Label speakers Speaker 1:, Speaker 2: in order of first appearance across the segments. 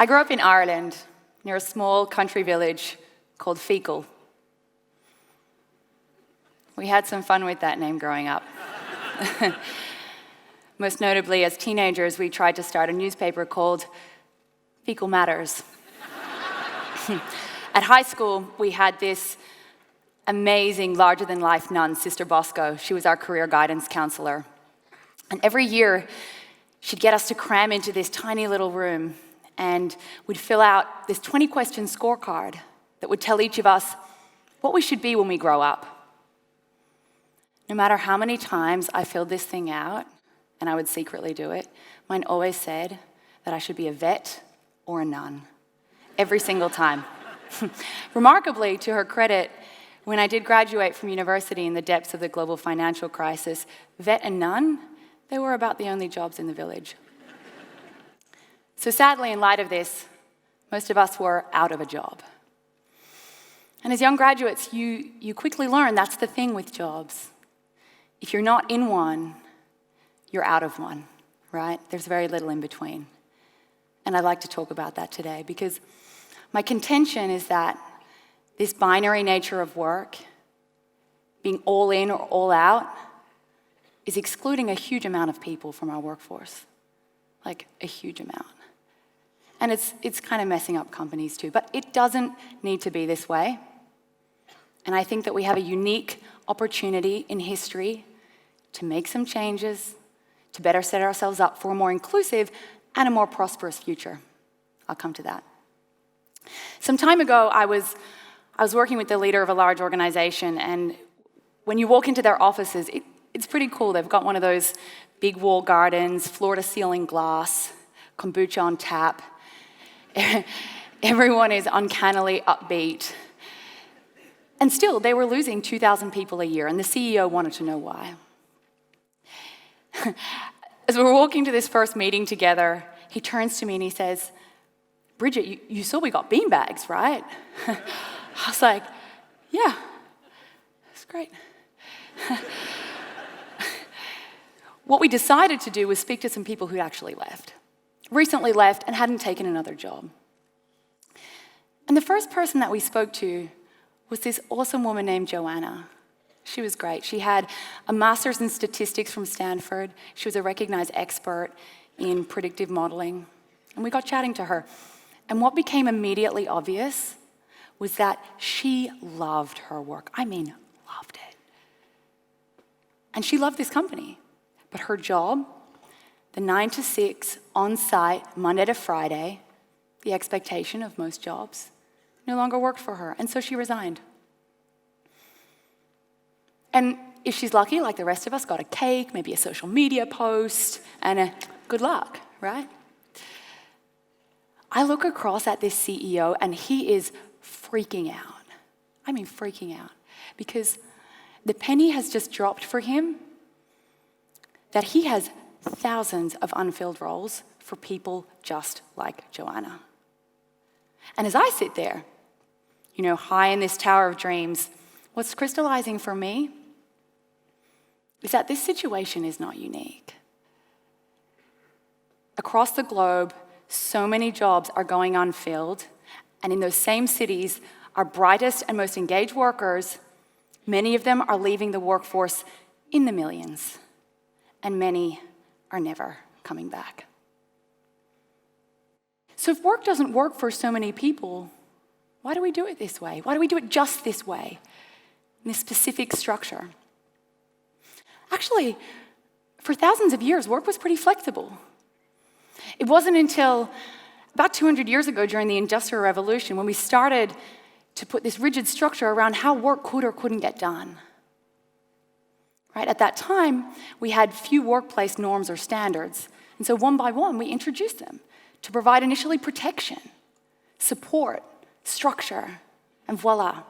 Speaker 1: I grew up in Ireland, near a small country village called Fecal. We had some fun with that name growing up. Most notably, as teenagers, we tried to start a newspaper called Fecal Matters. At high school, we had this amazing, larger-than-life nun, Sister Bosco. She was our career guidance counselor. And every year, she'd get us to cram into this tiny little room, and we'd fill out this 20-question scorecard that would tell each of us what we should be when we grow up. No matter how many times I filled this thing out, and I would secretly do it, mine always said that I should be a vet or a nun, every single time. Remarkably, to her credit, when I did graduate from university in the depths of the global financial crisis, vet and nun, they were about the only jobs in the village. So sadly, in light of this, most of us were out of a job. And as young graduates, you quickly learn that's the thing with jobs. If you're not in one, you're out of one, right? There's very little in between. And I'd like to talk about that today because my contention is that this binary nature of work, being all in or all out, is excluding a huge amount of people from our workforce, like a huge amount. And it's kind of messing up companies too, but it doesn't need to be this way. And I think that we have a unique opportunity in history to make some changes, to better set ourselves up for a more inclusive and a more prosperous future. I'll come to that. Some time ago, I was working with the leader of a large organization, and when you walk into their offices, it's pretty cool. They've got one of those big wall gardens, floor-to-ceiling glass, kombucha on tap. Everyone is uncannily upbeat. And still, they were losing 2,000 people a year, and the CEO wanted to know why. As we were walking to this first meeting together, he turns to me and he says, "Bridget, you saw we got beanbags, right?" I was like, "Yeah, that's great." What we decided to do was speak to some people who actually recently left and hadn't taken another job. And the first person that we spoke to was this awesome woman named Joanna. She was great. She had a master's in statistics from Stanford. She was a recognized expert in predictive modeling. And we got chatting to her. And what became immediately obvious was that she loved her work. I mean, loved it. And she loved this company. But her job, the 9 to 6 on-site, Monday to Friday, the expectation of most jobs, no longer worked for her. And so she resigned. And if she's lucky, like the rest of us, got a cake, maybe a social media post, and a good luck, right? I look across at this CEO, and he is freaking out. I mean, freaking out. Because the penny has just dropped for him that he has thousands of unfilled roles for people just like Joanna. And as I sit there, high in this tower of dreams, what's crystallizing for me is that this situation is not unique. Across the globe, so many jobs are going unfilled, and in those same cities, our brightest and most engaged workers, many of them are leaving the workforce in the millions, and many are never coming back. So if work doesn't work for so many people, why do we do it this way? Why do we do it just this way, in this specific structure? Actually, for thousands of years, work was pretty flexible. It wasn't until about 200 years ago during the Industrial Revolution when we started to put this rigid structure around how work could or couldn't get done. Right? At that time, we had few workplace norms or standards, and so one by one, we introduced them to provide initially protection, support, structure, and voila.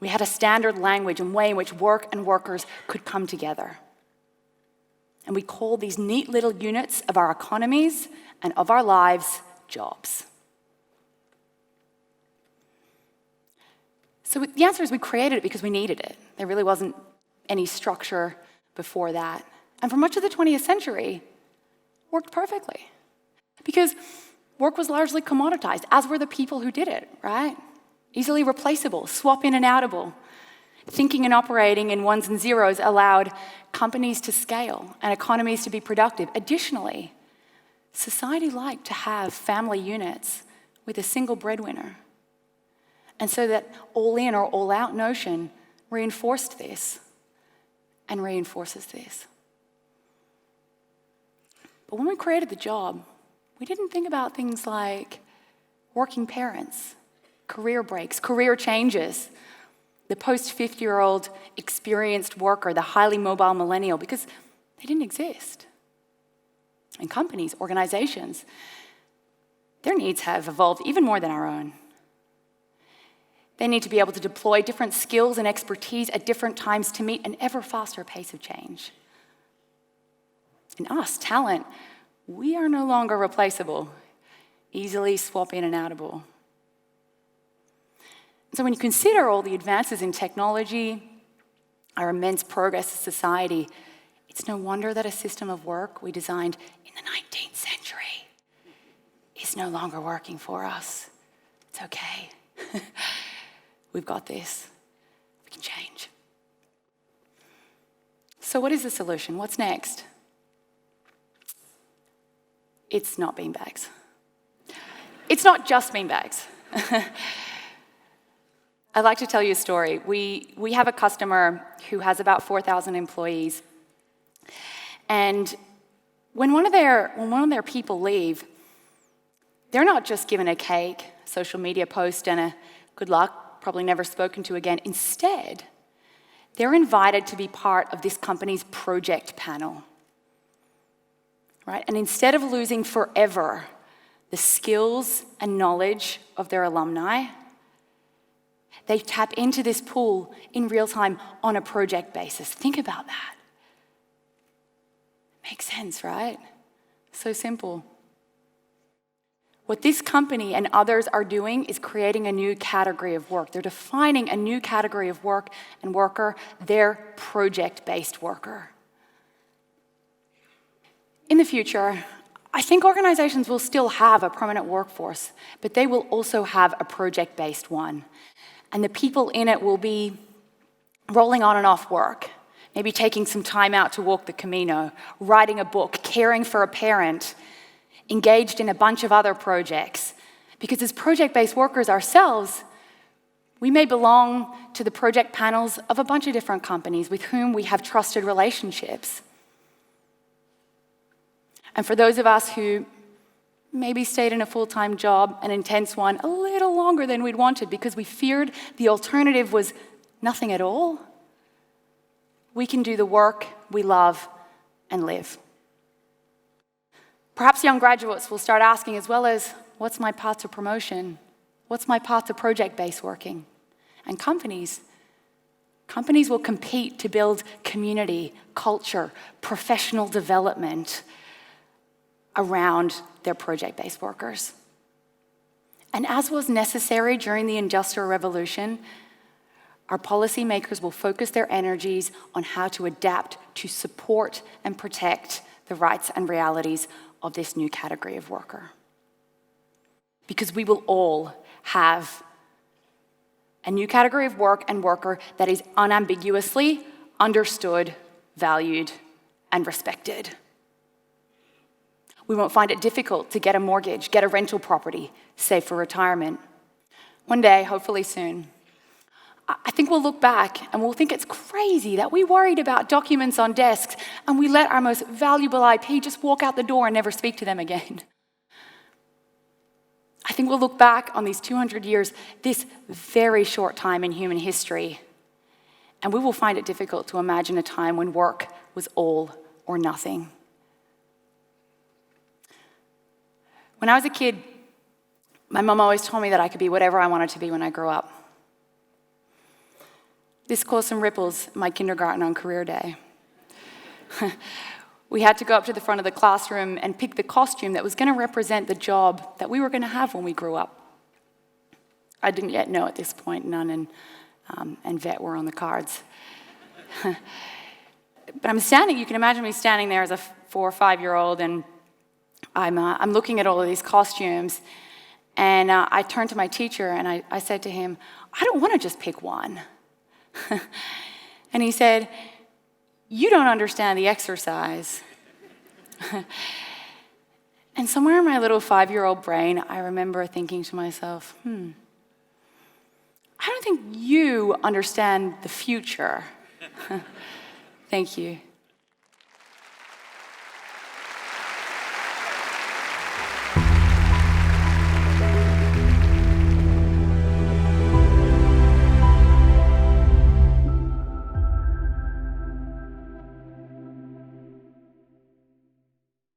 Speaker 1: We had a standard language and way in which work and workers could come together. And we called these neat little units of our economies and of our lives jobs. So the answer is we created it because we needed it. There really wasn't any structure before that. And for much of the 20th century, it worked perfectly. Because work was largely commoditized, as were the people who did it, right? Easily replaceable, swap in and outable. Thinking and operating in ones and zeros allowed companies to scale and economies to be productive. Additionally, society liked to have family units with a single breadwinner. And so that all-in or all-out notion reinforced this and reinforces this. But when we created the job, we didn't think about things like working parents, career breaks, career changes, the post-50-year-old experienced worker, the highly mobile millennial, because they didn't exist. And companies, organizations, their needs have evolved even more than our own. They need to be able to deploy different skills and expertise at different times to meet an ever faster pace of change. In us, talent, we are no longer replaceable, easily swap in and outable. So when you consider all the advances in technology, our immense progress as society, it's no wonder that a system of work we designed in the 19th century is no longer working for us. It's okay. We've got this. We can change. So what is the solution? What's next? It's not beanbags. It's not just beanbags. I'd like to tell you a story. We have a customer who has about 4,000 employees. And when one of their people leave, they're not just given a cake, social media post, and a good luck, probably never spoken to again. Instead, they're invited to be part of this company's project panel. Right? And instead of losing forever the skills and knowledge of their alumni, they tap into this pool in real time on a project basis. Think about that. Makes sense, right? So simple. What this company and others are doing is creating a new category of work. They're defining a new category of work and worker, their project-based worker. In the future, I think organizations will still have a permanent workforce, but they will also have a project-based one. And the people in it will be rolling on and off work, maybe taking some time out to walk the Camino, writing a book, caring for a parent, engaged in a bunch of other projects. Because as project-based workers ourselves, we may belong to the project panels of a bunch of different companies with whom we have trusted relationships. And for those of us who maybe stayed in a full-time job, an intense one, a little longer than we'd wanted because we feared the alternative was nothing at all, we can do the work we love and live. Perhaps young graduates will start asking as well as, what's my path to promotion? What's my path to project-based working? And companies will compete to build community, culture, professional development around their project-based workers. And as was necessary during the Industrial Revolution, our policymakers will focus their energies on how to adapt to support and protect the rights and realities of this new category of worker. Because we will all have a new category of work and worker that is unambiguously understood, valued, and respected. We won't find it difficult to get a mortgage, get a rental property, save for retirement. One day, hopefully soon, I think we'll look back and we'll think it's crazy that we worried about documents on desks and we let our most valuable IP just walk out the door and never speak to them again. I think we'll look back on these 200 years, this very short time in human history, and we will find it difficult to imagine a time when work was all or nothing. When I was a kid, my mom always told me that I could be whatever I wanted to be when I grew up. This caused some ripples in my kindergarten on career day. We had to go up to the front of the classroom and pick the costume that was going to represent the job that we were going to have when we grew up. I didn't yet know at this point, nun and vet were on the cards. But I'm standing, you can imagine me standing there as a 4 or 5-year-old, and I'm looking at all of these costumes, and I turned to my teacher and I said to him, I don't want to just pick one. And he said, you don't understand the exercise. And somewhere in my little 5-year-old brain, I remember thinking to myself, I don't think you understand the future. Thank you.